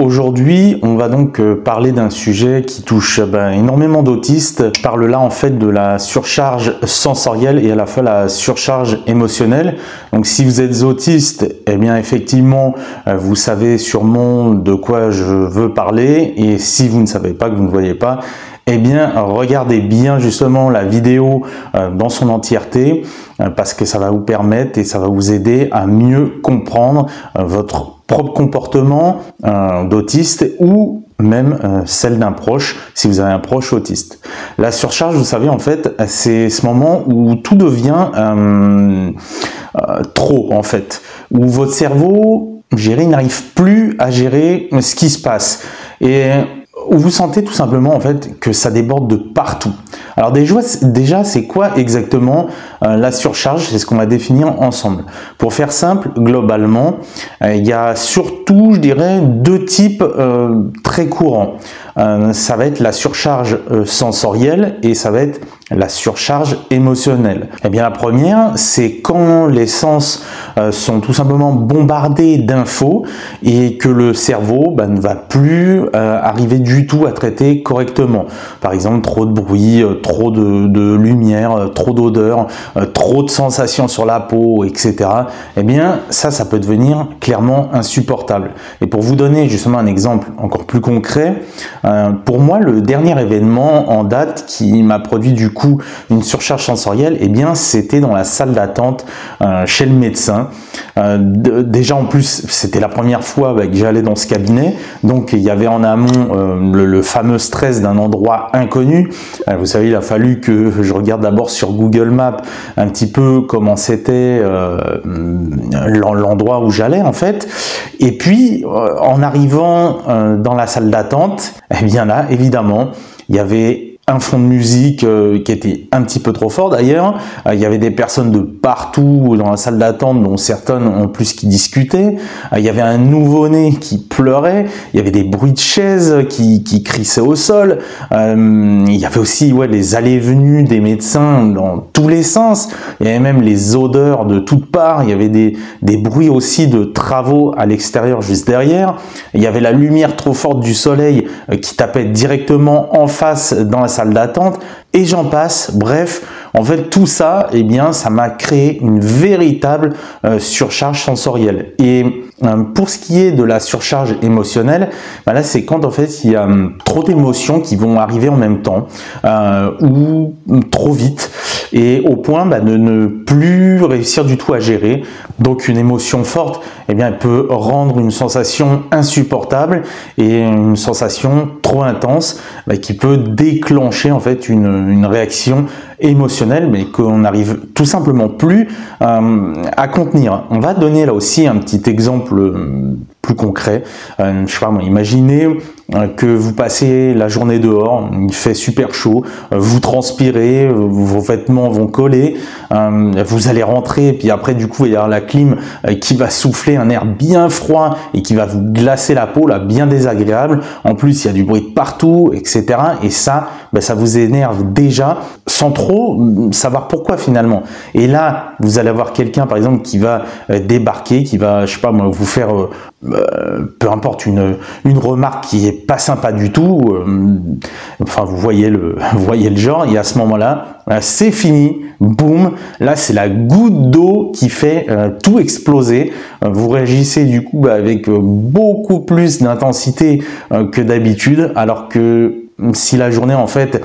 Aujourd'hui, on va donc parler d'un sujet qui touche énormément d'autistes. Je parle là en fait de la surcharge sensorielle et à la fois la surcharge émotionnelle. Donc si vous êtes autiste, eh bien effectivement, vous savez sûrement de quoi je veux parler. Et si vous ne savez pas, que vous ne voyez pas, eh bien regardez bien justement la vidéo dans son entièreté parce que ça va vous permettre et ça va vous aider à mieux comprendre votre propre comportement d'autiste ou même celle d'un proche si vous avez un proche autiste. La surcharge, vous savez, en fait, c'est ce moment où tout devient trop, en fait, où votre cerveau, il n'arrive plus à gérer ce qui se passe et où vous sentez tout simplement en fait que ça déborde de partout. Alors déjà c'est quoi exactement la surcharge? C'est ce qu'on va définir ensemble. Pour faire simple, globalement, il y a surtout, je dirais, deux types très courants. Ça va être la surcharge sensorielle et ça va être la surcharge émotionnelle. Eh bien la première, c'est quand les sens sont tout simplement bombardés d'infos et que le cerveau ne va plus arriver du tout à traiter correctement. Par exemple, trop de bruit, trop de lumière, trop d'odeur, trop de sensations sur la peau, etc. Eh bien ça peut devenir clairement insupportable. Et pour vous donner justement un exemple encore plus concret, pour moi, le dernier événement en date qui m'a produit du coup une surcharge sensorielle, eh bien, c'était dans la salle d'attente chez le médecin. Déjà, en plus, c'était la première fois que j'allais dans ce cabinet, donc il y avait en amont le fameux stress d'un endroit inconnu. Vous savez, il a fallu que je regarde d'abord sur Google Maps un petit peu comment c'était l'endroit où j'allais en fait. Et puis, en arrivant dans la salle d'attente, eh bien là, évidemment, il y avait un fond de musique qui était un petit peu trop fort d'ailleurs. Il y avait des personnes de partout dans la salle d'attente, dont certaines en plus qui discutaient. Il y avait un nouveau-né qui pleurait. Il y avait des bruits de chaises qui crissaient au sol. Il y avait aussi les allées et venues des médecins dans tous les sens. Il y avait même les odeurs de toutes parts. Il y avait des bruits aussi de travaux à l'extérieur juste derrière. Il y avait la lumière trop forte du soleil qui tapait directement en face dans la salle d'attente et j'en passe. Bref, en fait tout ça, eh bien ça m'a créé une véritable surcharge sensorielle. Et pour ce qui est de la surcharge émotionnelle, là c'est quand en fait il y a trop d'émotions qui vont arriver en même temps ou trop vite et au point de ne plus réussir du tout à gérer. Donc une émotion forte, eh bien elle peut rendre une sensation insupportable et une sensation trop intense qui peut déclencher en fait une réaction émotionnelle mais qu'on n'arrive tout simplement plus à contenir. On va donner là aussi un petit exemple plus concret. Je sais pas moi, imaginez que vous passez la journée dehors, il fait super chaud, vous transpirez, vos vêtements vont coller, vous allez rentrer et puis après du coup il y a la clim qui va souffler un air bien froid et qui va vous glacer la peau, là, bien désagréable. En plus il y a du bruit de partout, etc. Et ça, ça vous énerve déjà sans trop savoir pourquoi finalement. Et là vous allez avoir quelqu'un par exemple qui va débarquer, qui va, je sais pas moi, vous faire peu importe une remarque qui est pas sympa du tout, enfin vous voyez le genre, et à ce moment-là, c'est fini, boum, là c'est la goutte d'eau qui fait tout exploser. Vous réagissez du coup avec beaucoup plus d'intensité que d'habitude, alors que si la journée en fait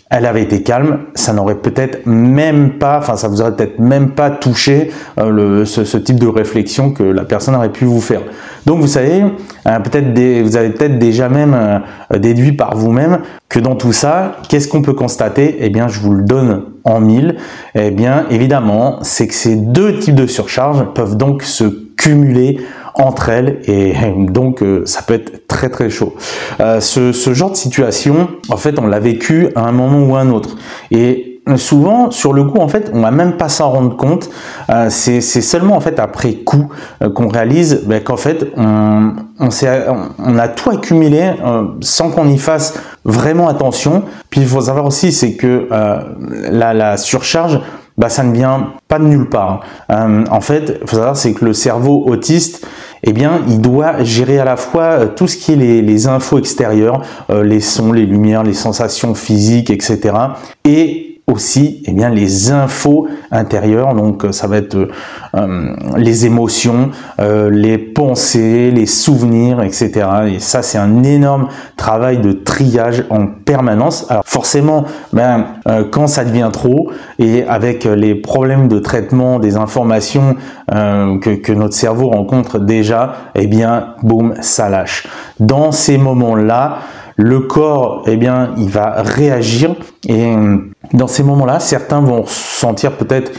elle avait été calme, ça n'aurait peut-être même pas, ça vous aurait peut-être même pas touché ce type de réflexion que la personne aurait pu vous faire. Donc vous savez, vous avez peut-être déjà même déduit par vous-même que dans tout ça, qu'est-ce qu'on peut constater? Eh bien, je vous le donne en mille. Eh bien, évidemment, c'est que ces deux types de surcharge peuvent donc se cumuler entre elles et donc ça peut être très très chaud. Ce genre de situation, en fait, on l'a vécu à un moment ou à un autre. Et souvent, sur le coup, en fait, on va même pas s'en rendre compte. C'est seulement en fait après coup qu'on réalise qu'en fait, on a tout accumulé sans qu'on y fasse vraiment attention. Puis il faut savoir aussi, c'est que la surcharge bah ça ne vient pas de nulle part. En fait, il faut savoir c'est que le cerveau autiste, eh bien, il doit gérer à la fois tout ce qui est les infos extérieures, les sons, les lumières, les sensations physiques, etc. et aussi eh bien les infos intérieures, donc ça va être les émotions, les pensées, les souvenirs, etc. Et ça c'est un énorme travail de triage en permanence. Alors forcément, quand ça devient trop et avec les problèmes de traitement des informations que notre cerveau rencontre déjà, eh bien boum, ça lâche. Dans ces moments-là, le corps, eh bien, il va réagir et dans ces moments-là, certains vont ressentir peut-être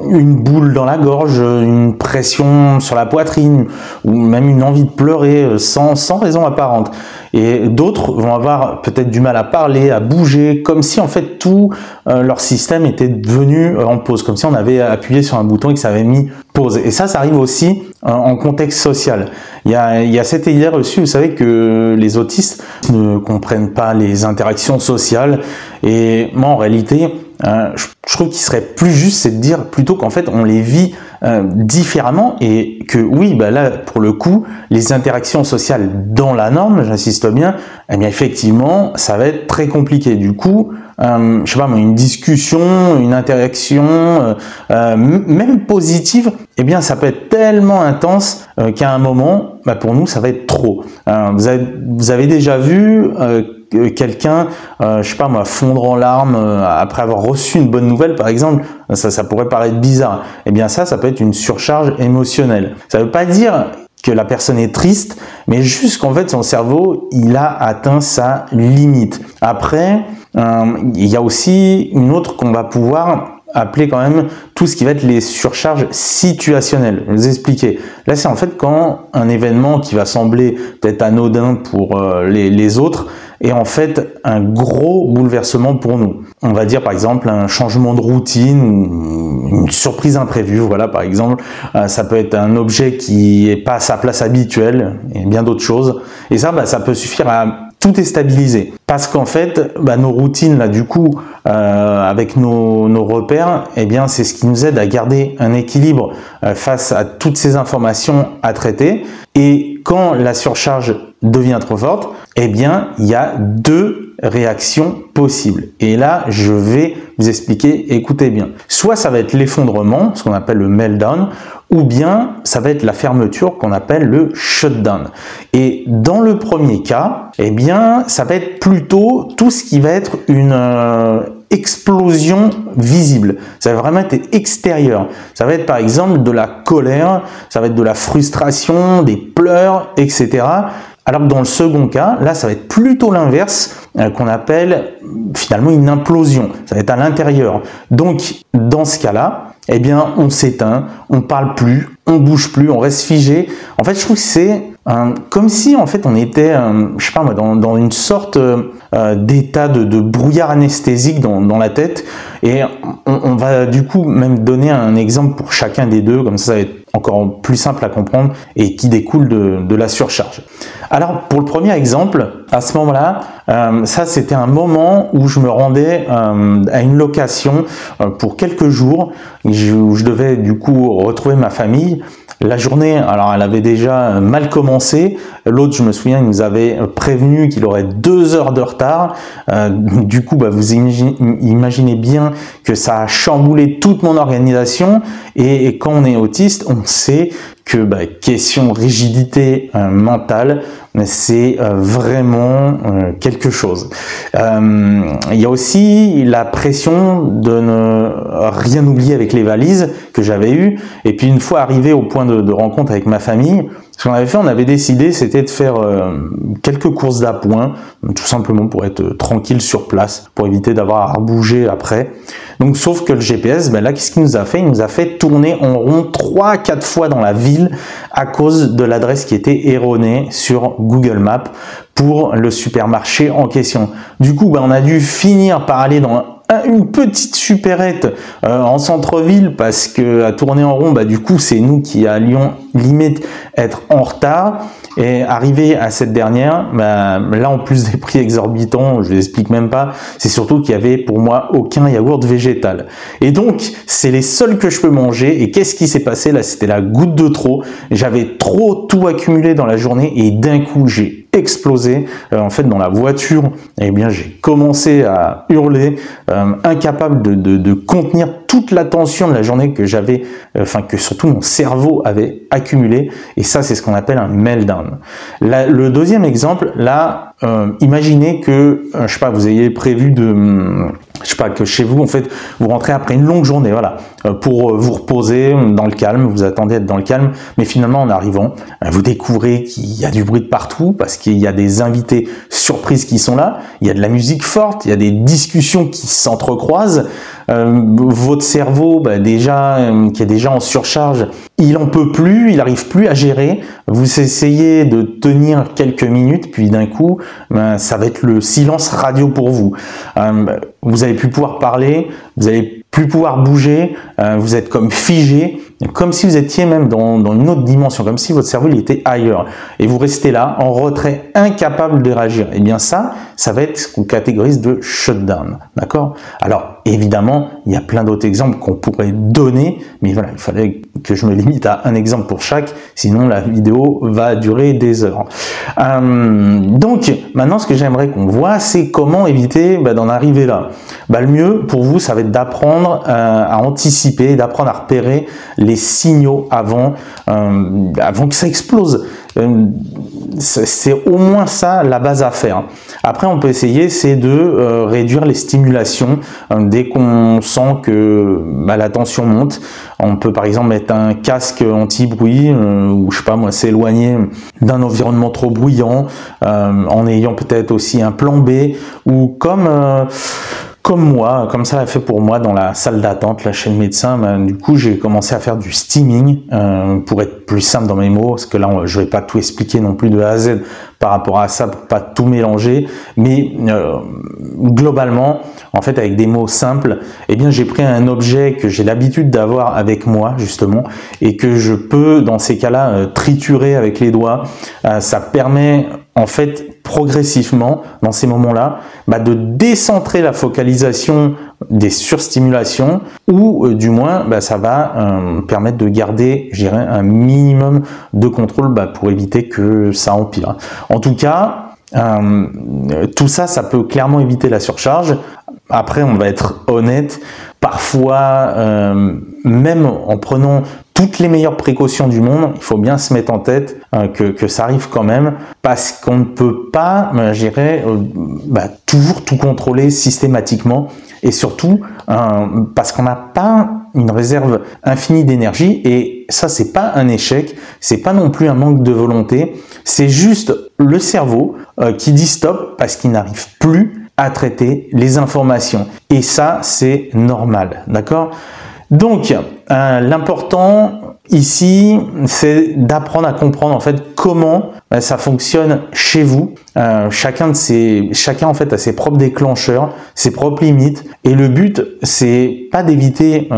une boule dans la gorge, une pression sur la poitrine ou même une envie de pleurer sans raison apparente. Et d'autres vont avoir peut-être du mal à parler, à bouger, comme si en fait tout leur système était devenu en pause, comme si on avait appuyé sur un bouton et que ça avait mis pause. Et ça arrive aussi en contexte social. Il y a cette idée reçue, vous savez, que les autistes ne comprennent pas les interactions sociales. Et moi, en réalité, je trouve qu'il serait plus juste, c'est de dire plutôt qu'en fait, on les vit différemment et que oui, là, pour le coup, les interactions sociales dans la norme, j'insiste bien, eh bien effectivement, ça va être très compliqué. Du coup, je sais pas moi, une discussion, une interaction, même positive, eh bien ça peut être tellement intense qu'à un moment, pour nous, ça va être trop. Vous avez déjà vu quelqu'un, je sais pas moi, fondre en larmes après avoir reçu une bonne nouvelle, par exemple, ça pourrait paraître bizarre. Eh bien ça peut être une surcharge émotionnelle. Ça veut pas dire que la personne est triste, mais juste qu'en fait son cerveau, il a atteint sa limite. Après, il y a aussi une autre qu'on va pouvoir appeler quand même tout ce qui va être les surcharges situationnelles. Je vais vous expliquer. Là, c'est en fait quand un événement qui va sembler peut-être anodin pour les autres est en fait un gros bouleversement pour nous. On va dire par exemple un changement de routine, une surprise imprévue, voilà par exemple. Ça peut être un objet qui est pas à sa place habituelle et bien d'autres choses. Et ça, ça peut suffire à tout déstabiliser. Parce qu'en fait, nos routines, là, du coup, avec nos repères, eh bien, c'est ce qui nous aide à garder un équilibre face à toutes ces informations à traiter. Et quand la surcharge devient trop forte, eh bien, il y a deux réactions possibles. Et là, je vais vous expliquer, écoutez bien. Soit ça va être l'effondrement, ce qu'on appelle le meltdown, ou bien ça va être la fermeture qu'on appelle le shutdown. Et dans le premier cas, eh bien, ça va être plutôt tout ce qui va être une explosion visible. Ça va vraiment être extérieur. Ça va être par exemple de la colère, ça va être de la frustration, des pleurs, etc. Alors que dans le second cas, là, ça va être plutôt l'inverse, qu'on appelle finalement une implosion. Ça va être à l'intérieur. Donc, dans ce cas-là, eh bien, on s'éteint, on parle plus, on bouge plus, on reste figé. En fait, je trouve que c'est comme si, en fait, on était, je sais pas moi, dans une sorte d'état de brouillard anesthésique dans la tête. Et on va du coup même donner un exemple pour chacun des deux, comme ça va être encore plus simple à comprendre et qui découle de la surcharge. Alors, pour le premier exemple, à ce moment-là, ça c'était un moment où je me rendais à une location pour quelques jours, où je devais du coup retrouver ma famille. La journée, alors elle avait déjà mal commencé. L'autre, je me souviens, il nous avait prévenu qu'il aurait 2 heures de retard. Du coup, vous imaginez bien que ça a chamboulé toute mon organisation. Et quand on est autiste, on sait que question rigidité mentale, c'est vraiment quelque chose. Il y a aussi la pression de ne rien oublier avec les valises que j'avais eues. Et puis une fois arrivé au point de rencontre avec ma famille, ce qu'on avait fait, on avait décidé, c'était de faire quelques courses d'appoint, tout simplement pour être tranquille sur place, pour éviter d'avoir à rebouger après. Donc, sauf que le GPS, là, qu'est-ce qu'il nous a fait? Il nous a fait tourner en rond 3-4 fois dans la ville à cause de l'adresse qui était erronée sur Google Maps pour le supermarché en question. Du coup, on a dû finir par aller dans une petite supérette en centre-ville parce que à tourner en rond, du coup c'est nous qui allions limite être en retard. Et arrivé à cette dernière, là en plus des prix exorbitants, je l'explique même pas, c'est surtout qu'il y avait pour moi aucun yaourt végétal. Et donc c'est les seuls que je peux manger. Et qu'est-ce qui s'est passé là? C'était la goutte de trop. J'avais trop tout accumulé dans la journée et d'un coup j'ai explosé. En fait dans la voiture, eh bien j'ai commencé à hurler, incapable de contenir toute la tension de la journée que j'avais, que surtout mon cerveau avait accumulé. Et ça c'est ce qu'on appelle un meltdown. Là, le deuxième exemple, là, imaginez que, je sais pas, vous ayez prévu que chez vous, en fait, vous rentrez après une longue journée, voilà, pour vous reposer dans le calme, vous attendez à être dans le calme, mais finalement, en arrivant, vous découvrez qu'il y a du bruit de partout, parce qu'il y a des invités surprises qui sont là, il y a de la musique forte, il y a des discussions qui s'entrecroisent, votre cerveau, qui est déjà en surcharge, il en peut plus, il n'arrive plus à gérer. Vous essayez de tenir quelques minutes, puis d'un coup, ça va être le silence radio pour vous. Vous n'allez plus pouvoir parler, vous n'allez plus pouvoir bouger, vous êtes comme figé, comme si vous étiez même dans une autre dimension, comme si votre cerveau il était ailleurs. Et vous restez là, en retrait, incapable de réagir. Et bien ça va être ce qu'on catégorise de shutdown. D'accord? Alors, évidemment, il y a plein d'autres exemples qu'on pourrait donner, mais voilà, il fallait que je me limite à un exemple pour chaque, sinon la vidéo va durer des heures. Donc, maintenant, ce que j'aimerais qu'on voit, c'est comment éviter d'en arriver là. Le mieux pour vous, ça va être d'apprendre à anticiper, d'apprendre à repérer les signaux avant que ça explose. C'est au moins ça la base à faire. Après, on peut essayer, c'est de réduire les stimulations dès qu'on sent que la tension monte. On peut par exemple mettre un casque anti-bruit ou je sais pas moi, s'éloigner d'un environnement trop bruyant en ayant peut-être aussi un plan B ou comme ça l'a fait pour moi dans la salle d'attente, là chez le médecin, du coup j'ai commencé à faire du steaming pour être plus simple dans mes mots, parce que là je vais pas tout expliquer non plus de A à Z par rapport à ça pour pas tout mélanger, mais globalement, en fait avec des mots simples, eh bien j'ai pris un objet que j'ai l'habitude d'avoir avec moi justement et que je peux dans ces cas-là triturer avec les doigts. Ça permet en fait progressivement dans ces moments-là de décentrer la focalisation des surstimulations ou du moins ça va permettre de garder, je dirais, un minimum de contrôle pour éviter que ça empire. En tout cas, tout ça, ça peut clairement éviter la surcharge. Après, on va être honnête, parfois, même en prenant toutes les meilleures précautions du monde, il faut bien se mettre en tête que ça arrive quand même, parce qu'on ne peut pas, je dirais, toujours tout contrôler systématiquement, et surtout parce qu'on n'a pas une réserve infinie d'énergie, et ça c'est pas un échec, c'est pas non plus un manque de volonté, c'est juste le cerveau qui dit stop parce qu'il n'arrive plus à traiter les informations, et ça c'est normal, d'accord? Donc, l'important ici, c'est d'apprendre à comprendre en fait comment ça fonctionne chez vous. Chacun en fait a ses propres déclencheurs, ses propres limites, et le but c'est pas d'éviter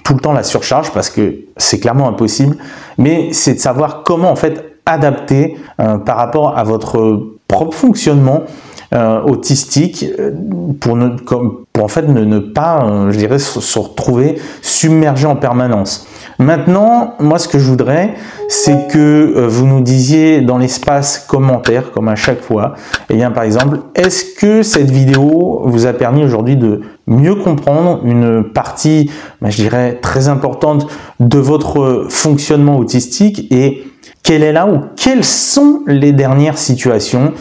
tout le temps la surcharge parce que c'est clairement impossible, mais c'est de savoir comment en fait adapter par rapport à votre propre fonctionnement autistique pour en fait ne pas, je dirais, se retrouver submergé en permanence. Maintenant, moi ce que je voudrais, c'est que vous nous disiez dans l'espace commentaire, comme à chaque fois, par exemple, est-ce que cette vidéo vous a permis aujourd'hui de mieux comprendre une partie, je dirais, très importante de votre fonctionnement autistique, et quelle est là ou quelles sont les dernières situations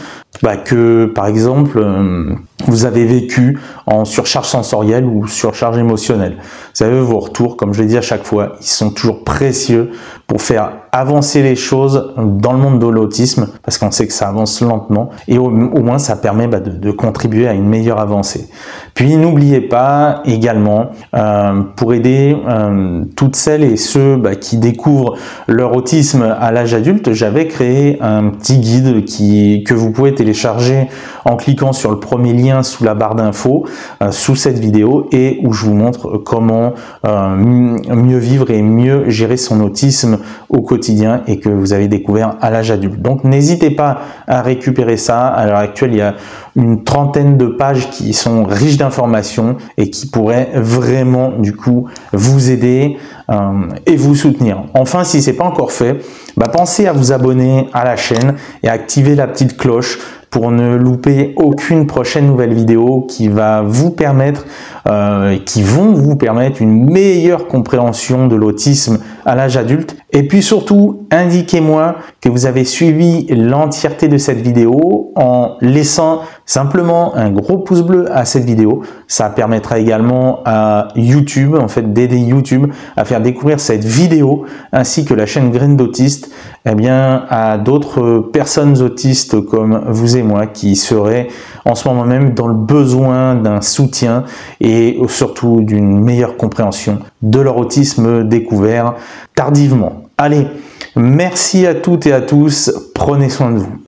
que, par exemple, vous avez vécu en surcharge sensorielle ou surcharge émotionnelle. Vous savez, vos retours, comme je l'ai dit à chaque fois, ils sont toujours précieux pour faire avancer les choses dans le monde de l'autisme, parce qu'on sait que ça avance lentement, et au moins ça permet de contribuer à une meilleure avancée. Puis n'oubliez pas également, pour aider toutes celles et ceux qui découvrent leur autisme à l'âge adulte, j'avais créé un petit guide que vous pouvez télécharger en cliquant sur le premier lien lien sous la barre d'infos, sous cette vidéo, et où je vous montre comment mieux vivre et mieux gérer son autisme au quotidien et que vous avez découvert à l'âge adulte. Donc n'hésitez pas à récupérer ça. À l'heure actuelle, il y a une trentaine de pages qui sont riches d'informations et qui pourraient vraiment du coup vous aider et vous soutenir. Enfin, si c'est pas encore fait, pensez à vous abonner à la chaîne et à activer la petite cloche pour ne louper aucune prochaine nouvelle vidéo qui va vous permettre, qui vont vous permettre une meilleure compréhension de l'autisme à l'âge adulte. Et puis surtout, indiquez-moi que vous avez suivi l'entièreté de cette vidéo en laissant simplement un gros pouce bleu à cette vidéo. Ça permettra également à YouTube, en fait, d'aider YouTube à faire découvrir cette vidéo ainsi que la chaîne Graines d'Autistes, à d'autres personnes autistes comme vous et moi qui seraient en ce moment même dans le besoin d'un soutien et surtout d'une meilleure compréhension de leur autisme découvert tardivement. Allez, merci à toutes et à tous, prenez soin de vous.